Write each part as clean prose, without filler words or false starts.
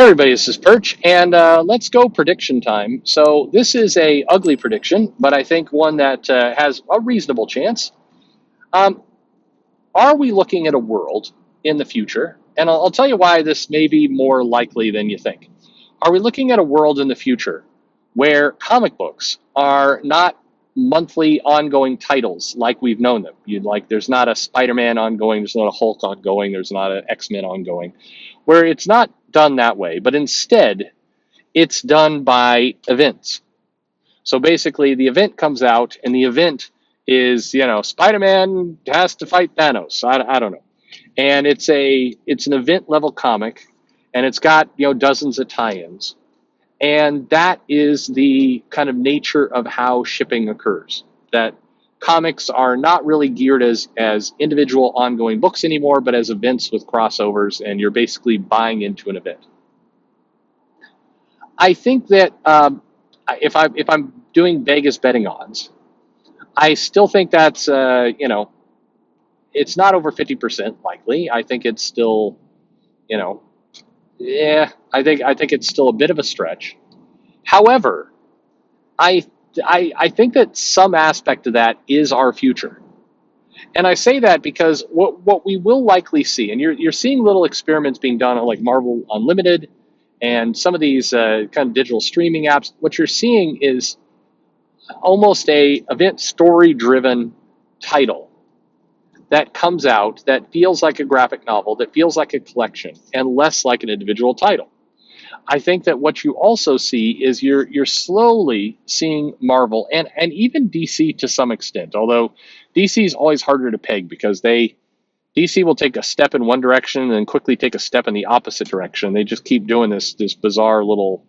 Everybody, this is Perch, and let's go prediction time. So this is a ugly prediction, but I think one that has a reasonable chance. Um, are we looking at a world in the future? And I'll tell you why this may be more likely than you think. Are we looking at a world in the future where comic books are not monthly ongoing titles like we've known them? There's not a Spider-Man ongoing, there's not a Hulk ongoing, there's not an X-Men ongoing, where it's not done that way, but instead it's done by events. So basically, the event comes out, and the event is, Spider-Man has to fight Thanos. I don't know, and it's an event level comic, and it's got dozens of tie-ins, and that is the kind of nature of how shipping occurs. That comics are not really geared as individual ongoing books anymore, but as events with crossovers, and you're basically buying into an event. I think that if I'm doing Vegas betting odds, I still think that's it's not over 50% likely. I think it's still you know yeah, I think it's still a bit of a stretch. However, I I think that some aspect of that is our future. And I say that because what we will likely see, and you're seeing little experiments being done on like Marvel Unlimited and some of these kind of digital streaming apps. What you're seeing is almost a event story driven title that comes out that feels like a graphic novel, that feels like a collection, and less like an individual title. I think that what you also see is you're slowly seeing Marvel and even DC to some extent, although DC is always harder to peg because DC will take a step in one direction and then quickly take a step in the opposite direction. They just keep doing this bizarre little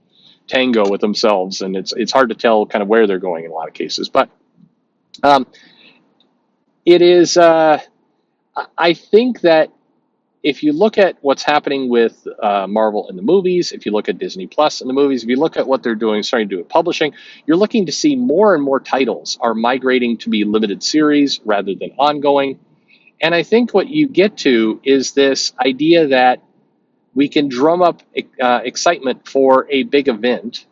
tango with themselves, and it's hard to tell kind of where they're going in a lot of cases. But um, it is I think that if you look at what's happening with Marvel in the movies, if you look at Disney Plus in the movies, if you look at what they're doing, starting to do with publishing, you're looking to see more and more titles are migrating to be limited series rather than ongoing. And I think what you get to is this idea that we can drum up excitement for a big event.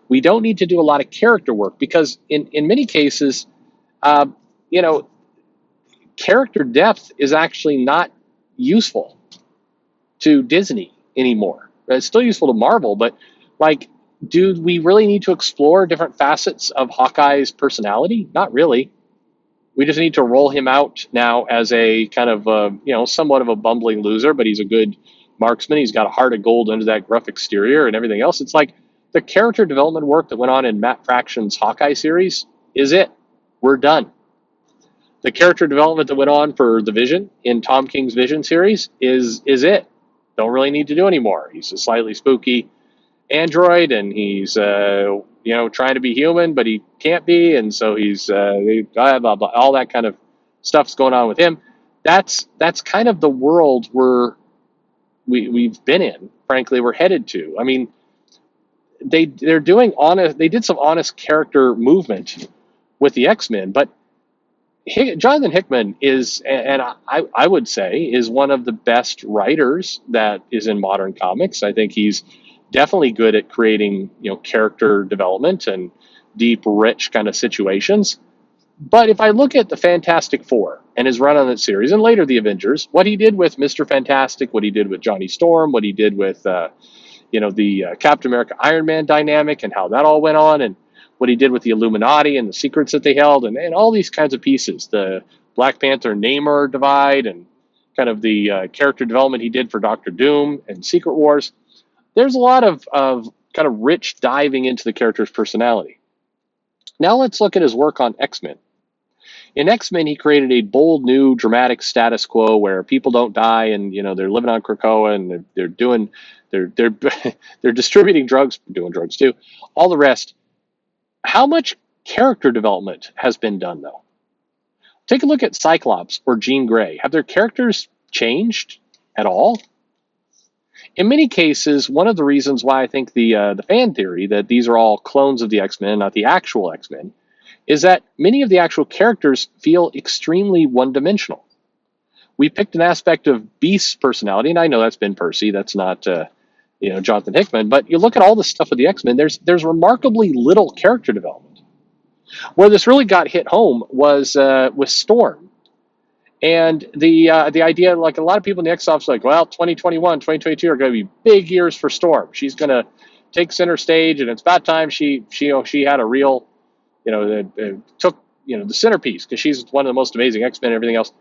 We don't need to do a lot of character work because in many cases, uh, you know, character depth is actually not useful to Disney anymore. It's still useful to Marvel, but like, do we really need to explore different facets of Hawkeye's personality? Not really. We just need to roll him out now as a kind of, somewhat of a bumbling loser, but he's a good marksman. He's got a heart of gold under that gruff exterior and everything else. It's like the character development work that went on in Matt Fraction's Hawkeye series is it. We're done. The character development that went on for the Vision in Tom King's Vision series is it. Don't really need to do anymore. He's a slightly spooky android, and he's trying to be human, but he can't be, and so he's blah, blah, blah, all that kind of stuff's going on with him. That's kind of the world we've been in. Frankly, we're headed to. I mean, they're doing honest. They did some honest character movement with the X-Men, but Jonathan Hickman is, and I would say, is one of the best writers that is in modern comics. I think he's definitely good at creating, character development and deep, rich kind of situations. But if I look at the Fantastic Four and his run on that series, and later the Avengers, what he did with Mr. Fantastic, what he did with Johnny Storm, what he did with, the Captain America Iron Man dynamic and how that all went on, and what he did with the Illuminati and the secrets that they held, and all these kinds of pieces, the Black Panther Namor divide, and kind of the character development he did for Doctor Doom and Secret Wars. There's a lot of kind of rich diving into the character's personality. Now let's look at his work on X-Men. In X-Men, he created a bold, new, dramatic status quo where people don't die, and they're living on Krakoa, and they're they're distributing drugs, doing drugs too, all the rest. How much character development has been done, though? Take a look at Cyclops or Jean Grey. Have their characters changed at all? In many cases, one of the reasons why I think the fan theory that these are all clones of the X-Men, not the actual X-Men, is that many of the actual characters feel extremely one-dimensional. We picked an aspect of Beast's personality, and I know that's Ben Percy. That's not Jonathan Hickman. But you look at all the stuff with the X-Men, there's remarkably little character development. Where this really got hit home was with Storm. And the idea, like a lot of people in the X office, like, well, 2021, 2022 are going to be big years for Storm. She's going to take center stage, and it's about time she had a real, took the centerpiece, because she's one of the most amazing X-Men and everything else.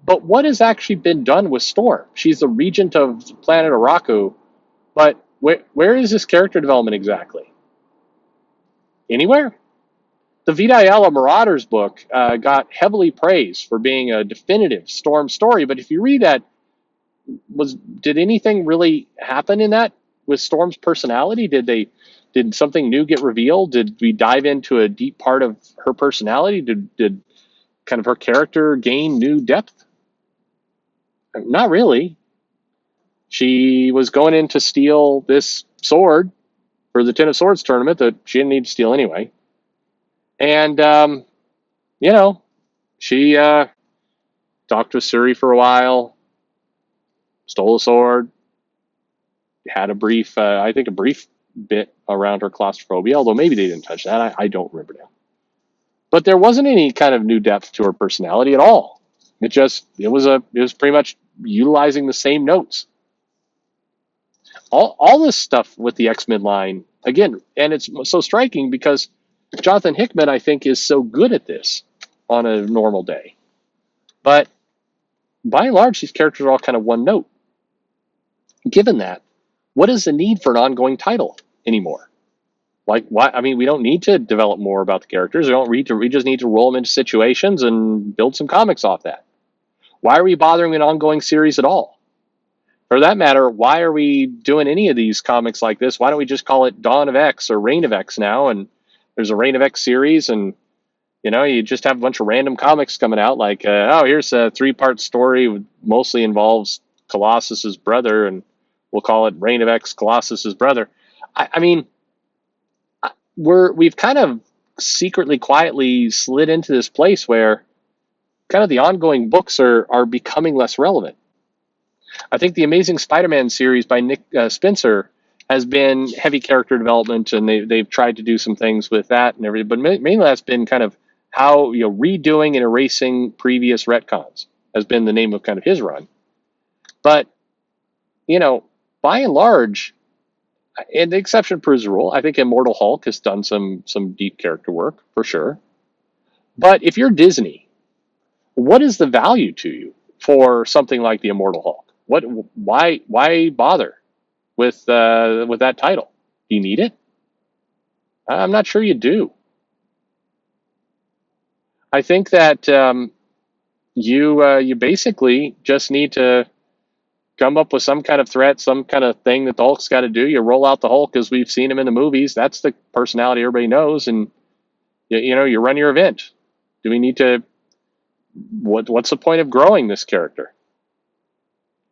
But what has actually been done with Storm? She's the regent of the planet Araku, but where is this character development exactly? Anywhere? The Vita Ayala Marauders book got heavily praised for being a definitive Storm story, but if you read that, did anything really happen in that with Storm's personality? Did something new get revealed? Did we dive into a deep part of her personality? Did kind of her character gain new depth? Not really. She was going in to steal this sword for the Ten of Swords tournament that she didn't need to steal anyway. And, she talked with Suri for a while, stole a sword, had a brief bit around her claustrophobia, although maybe they didn't touch that. I don't remember now. But there wasn't any kind of new depth to her personality at all. It was pretty much utilizing the same notes. All this stuff with the X-Men line, again, and it's so striking because Jonathan Hickman, I think, is so good at this on a normal day. But by and large, these characters are all kind of one note. Given that, what is the need for an ongoing title anymore? Like, why? I mean, we don't need to develop more about the characters. We just need to roll them into situations and build some comics off that. Why are we bothering an ongoing series at all? For that matter, why are we doing any of these comics like this? Why don't we just call it Dawn of X or Reign of X now? And there's a Reign of X series, and you just have a bunch of random comics coming out. Like, here's a 3-part story, mostly involves Colossus's brother, and we'll call it Reign of X, Colossus's brother. I mean, we've kind of secretly, quietly slid into this place where kind of the ongoing books are becoming less relevant. I think the Amazing Spider-Man series by Nick Spencer has been heavy character development, and they've tried to do some things with that and everything. But mainly that's been kind of how redoing and erasing previous retcons has been the name of kind of his run. But by and large, and the exception proves the rule. I think Immortal Hulk has done some deep character work for sure. But if you're Disney, what is the value to you for something like the Immortal Hulk? Why bother with that title? Do you need it? I'm not sure you do. I think that you basically just need to come up with some kind of threat, some kind of thing that the Hulk's got to do. You roll out the Hulk as we've seen him in the movies. That's the personality everybody knows, and you run your event. Do we need to? What's the point of growing this character?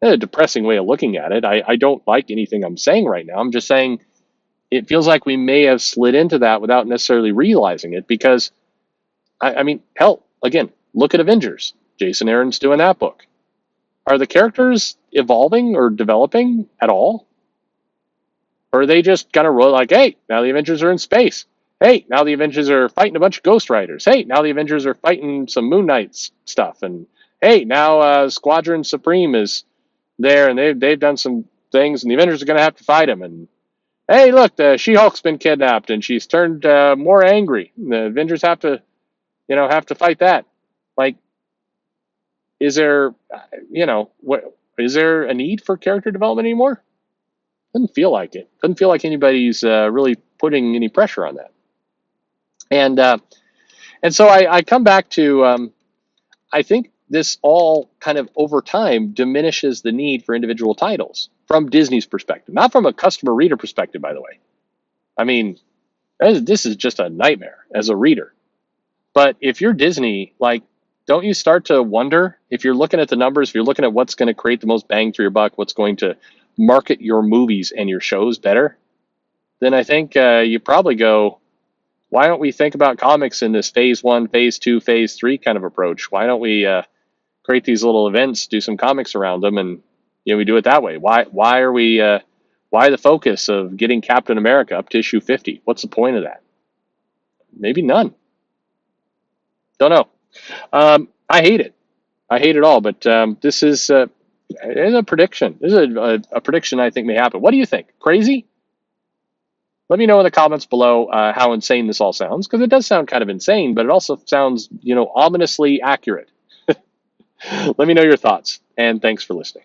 A depressing way of looking at it. I don't like anything I'm saying right now. I'm just saying it feels like we may have slid into that without necessarily realizing it, because I mean, hell, again, look at Avengers. Jason Aaron's doing that book. Are the characters evolving or developing at all? Or are they just kind of roll like, hey, now the Avengers are in space. Hey, now the Avengers are fighting a bunch of Ghost Riders. Hey, now the Avengers are fighting some Moon Knight stuff. And hey, now Squadron Supreme is there, and they've done some things, and the Avengers are going to have to fight him. And hey, look, the She-Hulk's been kidnapped, and she's turned more angry. The Avengers have to fight that. Like, is there, is there a need for character development anymore? Doesn't feel like it. Doesn't feel like anybody's really putting any pressure on that. And so I come back to, I think this all kind of over time diminishes the need for individual titles from Disney's perspective, not from a customer reader perspective, by the way. I mean, this is just a nightmare as a reader. But if you're Disney, like, don't you start to wonder, if you're looking at the numbers, if you're looking at what's going to create the most bang for your buck, what's going to market your movies and your shows better, then I think you probably go, why don't we think about comics in this phase 1, phase 2, phase 3 kind of approach? Why don't we create these little events, do some comics around them, and we do it that way? Why are we Why the focus of getting Captain America up to issue 50? What's the point of that? Maybe none. Don't know. I hate it. I hate it all. But this is a prediction. This is a prediction I think may happen. What do you think? Crazy? Let me know in the comments below how insane this all sounds, because it does sound kind of insane, but it also sounds, ominously accurate. Let me know your thoughts, and thanks for listening.